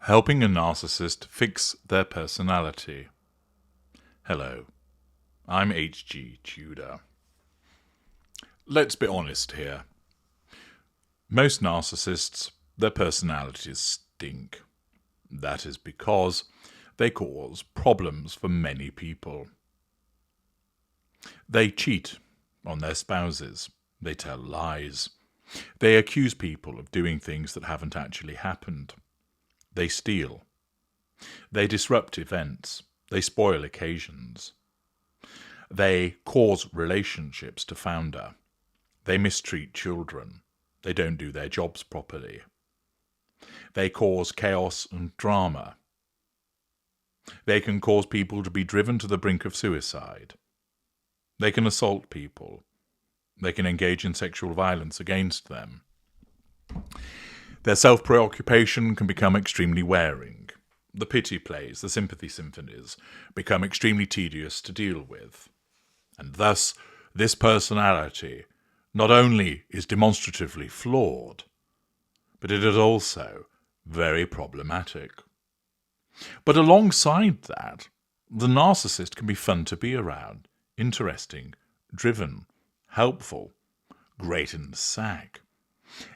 Helping a narcissist fix their personality. Hello, I'm H.G. Tudor. Let's be honest here. Most narcissists, their personalities stink. That is because they cause problems for many people. They cheat on their spouses. They tell lies. They accuse people of doing things that haven't actually happened. They steal. They disrupt events. They spoil occasions. They cause relationships to founder. They mistreat children. They don't do their jobs properly. They cause chaos and drama. They can cause people to be driven to the brink of suicide. They can assault people. They can engage in sexual violence against them. Their self-preoccupation can become extremely wearing. The pity plays, the sympathy symphonies, become extremely tedious to deal with. And thus, this personality not only is demonstratively flawed, but it is also very problematic. But alongside that, the narcissist can be fun to be around, interesting, driven, helpful, great in the sack,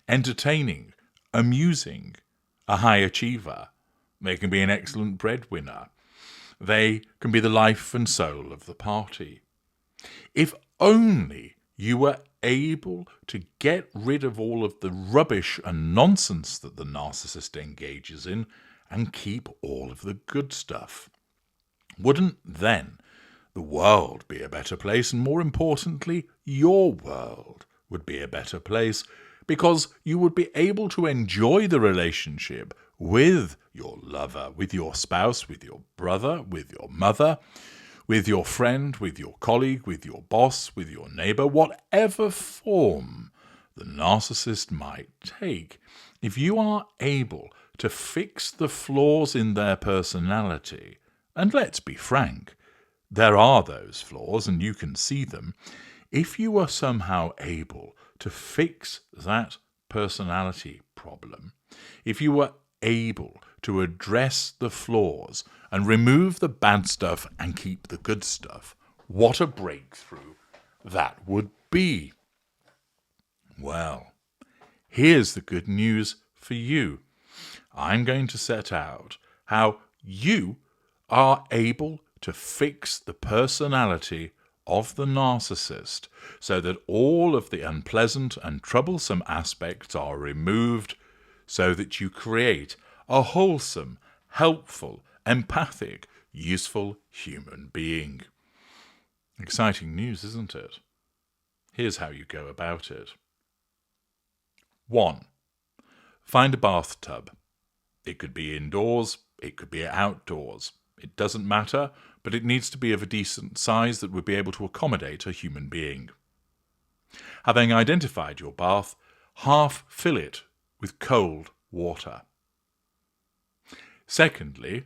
entertaining, amusing, a high achiever. They can be an excellent breadwinner. They can be the life and soul of the party. If only you were able to get rid of all of the rubbish and nonsense that the narcissist engages in and keep all of the good stuff. Wouldn't then the world be a better place, and more importantly, your world would be a better place, because you would be able to enjoy the relationship with your lover, with your spouse, with your brother, with your mother, with your friend, with your colleague, with your boss, with your neighbor, whatever form the narcissist might take. If you are able to fix the flaws in their personality, and let's be frank, there are those flaws and you can see them, if you are somehow able to fix that personality problem, if you were able to address the flaws and remove the bad stuff and keep the good stuff, what a breakthrough that would be. Well, here's the good news for you. I'm going to set out how you are able to fix the personality of the narcissist so that all of the unpleasant and troublesome aspects are removed, so that you create a wholesome, helpful, empathic, useful human being. Exciting news, isn't it? Here's how you go about it. 1. Find a bathtub. It could be indoors, it could be outdoors. It doesn't matter, but it needs to be of a decent size that would be able to accommodate a human being. Having identified your bath, half fill it with cold water. Secondly,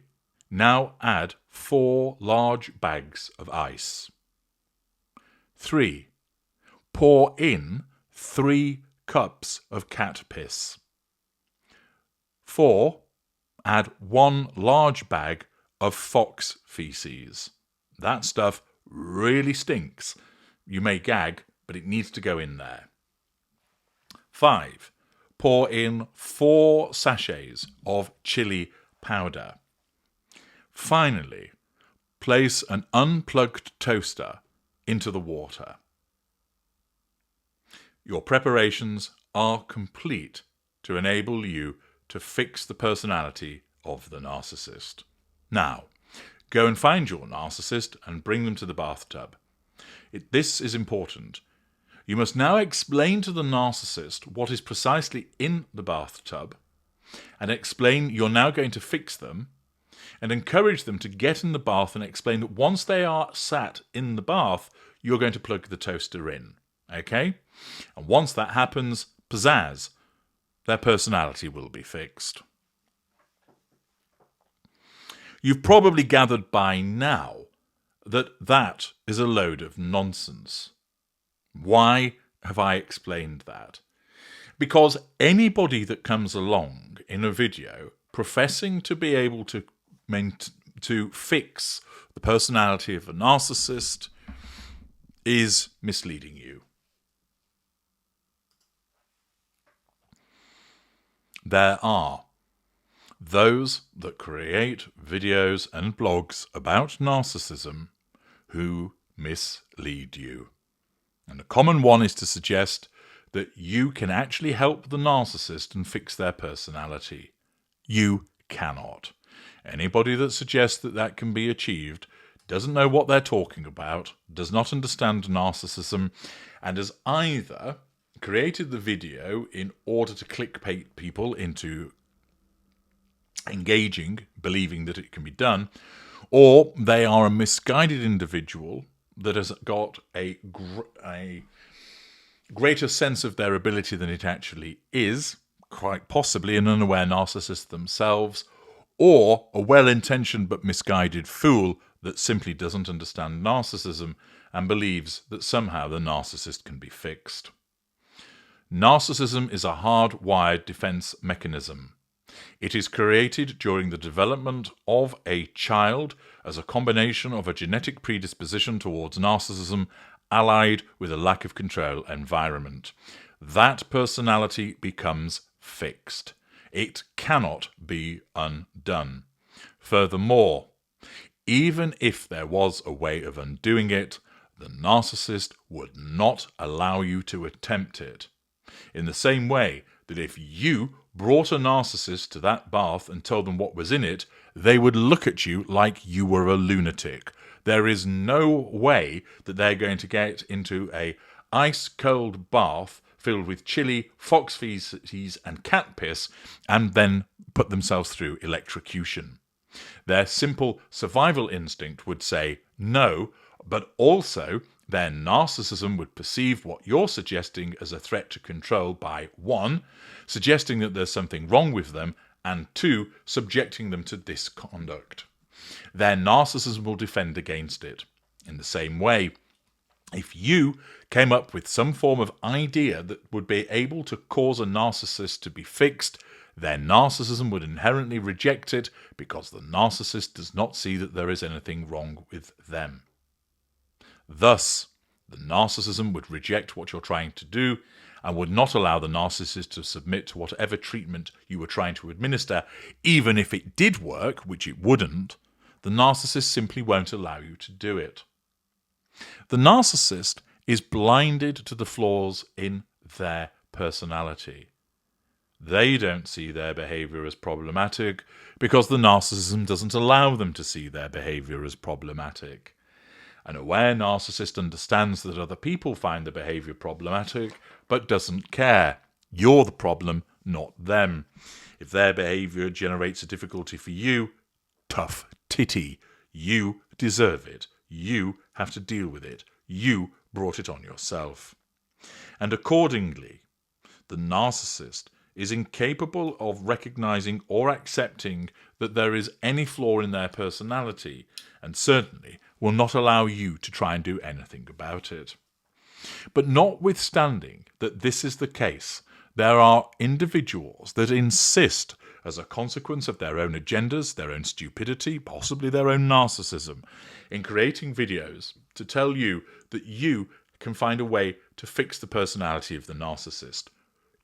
now add 4 large bags of ice. 3. Pour in 3 cups of cat piss. 4. Add 1 large bag of fox feces. That stuff really stinks. You may gag, but it needs to go in there. 5. Pour in 4 sachets of chili powder. Finally, place an unplugged toaster into the water. Your preparations are complete to enable you to fix the personality of the narcissist. Now, go and find your narcissist and bring them to the bathtub. This is important. You must now explain to the narcissist what is precisely in the bathtub, and explain you're now going to fix them, and encourage them to get in the bath and explain that once they are sat in the bath, you're going to plug the toaster in. Okay? And once that happens, pizzazz, their personality will be fixed. You've probably gathered by now that that is a load of nonsense. Why have I explained that? Because anybody that comes along in a video professing to be able to fix the personality of a narcissist is misleading you. There are those that create videos and blogs about narcissism who mislead you. And a common one is to suggest that you can actually help the narcissist and fix their personality. You cannot. Anybody that suggests that that can be achieved doesn't know what they're talking about, does not understand narcissism, and has either created the video in order to clickbait people into engaging, believing that it can be done, or they are a misguided individual that has got a greater sense of their ability than it actually is, quite possibly an unaware narcissist themselves, or a well-intentioned but misguided fool that simply doesn't understand narcissism and believes that somehow the narcissist can be fixed. Narcissism is a hardwired defense mechanism. It is created during the development of a child as a combination of a genetic predisposition towards narcissism allied with a lack of control environment. That personality becomes fixed. It cannot be undone. Furthermore, even if there was a way of undoing it, the narcissist would not allow you to attempt it. In the same way that if you brought a narcissist to that bath and told them what was in it, they would look at you like you were a lunatic. There is no way that they're going to get into a ice-cold bath filled with chili, fox feces and cat piss and then put themselves through electrocution. Their simple survival instinct would say no, but also their narcissism would perceive what you're suggesting as a threat to control by 1, suggesting that there's something wrong with them, and 2, subjecting them to this conduct. Their narcissism will defend against it. In the same way, if you came up with some form of idea that would be able to cause a narcissist to be fixed, their narcissism would inherently reject it because the narcissist does not see that there is anything wrong with them. Thus, the narcissism would reject what you're trying to do and would not allow the narcissist to submit to whatever treatment you were trying to administer. Even if it did work, which it wouldn't, the narcissist simply won't allow you to do it. The narcissist is blinded to the flaws in their personality. They don't see their behavior as problematic because the narcissism doesn't allow them to see their behavior as problematic. An aware narcissist understands that other people find the behavior problematic, but doesn't care. You're the problem, not them. If their behavior generates a difficulty for you, tough titty. You deserve it. You have to deal with it. You brought it on yourself. And accordingly, the narcissist is incapable of recognizing or accepting that there is any flaw in their personality, and certainly will not allow you to try and do anything about it. But notwithstanding that this is the case, there are individuals that insist, as a consequence of their own agendas, their own stupidity, possibly their own narcissism, in creating videos to tell you that you can find a way to fix the personality of the narcissist.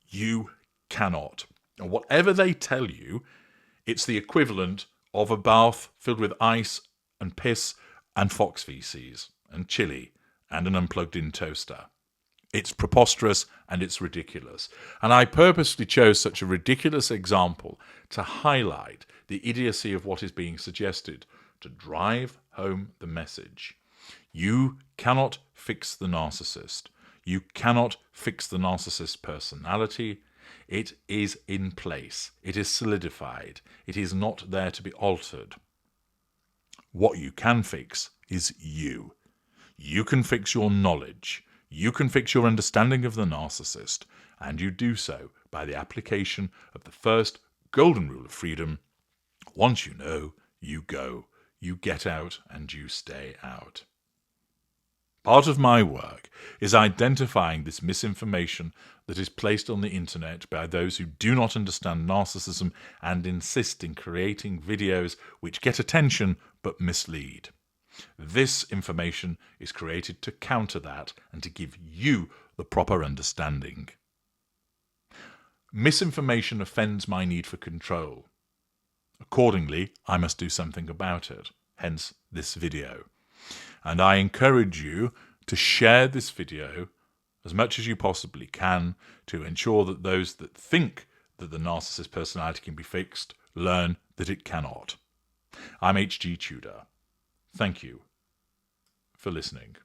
You cannot. And whatever they tell you, it's the equivalent of a bath filled with ice and piss and fox feces and chili and an unplugged-in toaster. It's preposterous and it's ridiculous. And I purposely chose such a ridiculous example to highlight the idiocy of what is being suggested, to drive home the message. You cannot fix the narcissist. You cannot fix the narcissist's personality. It is in place. It is solidified. It is not there to be altered. What you can fix is you. You can fix your knowledge. You can fix your understanding of the narcissist, and you do so by the application of the first golden rule of freedom. Once you know, you go. You get out and you stay out. Part of my work is identifying this misinformation that is placed on the internet by those who do not understand narcissism and insist in creating videos which get attention but mislead. This information is created to counter that and to give you the proper understanding. Misinformation offends my need for control. Accordingly, I must do something about it, hence this video. And I encourage you to share this video as much as you possibly can to ensure that those that think that the narcissist personality can be fixed learn that it cannot. I'm H.G. Tudor. Thank you for listening.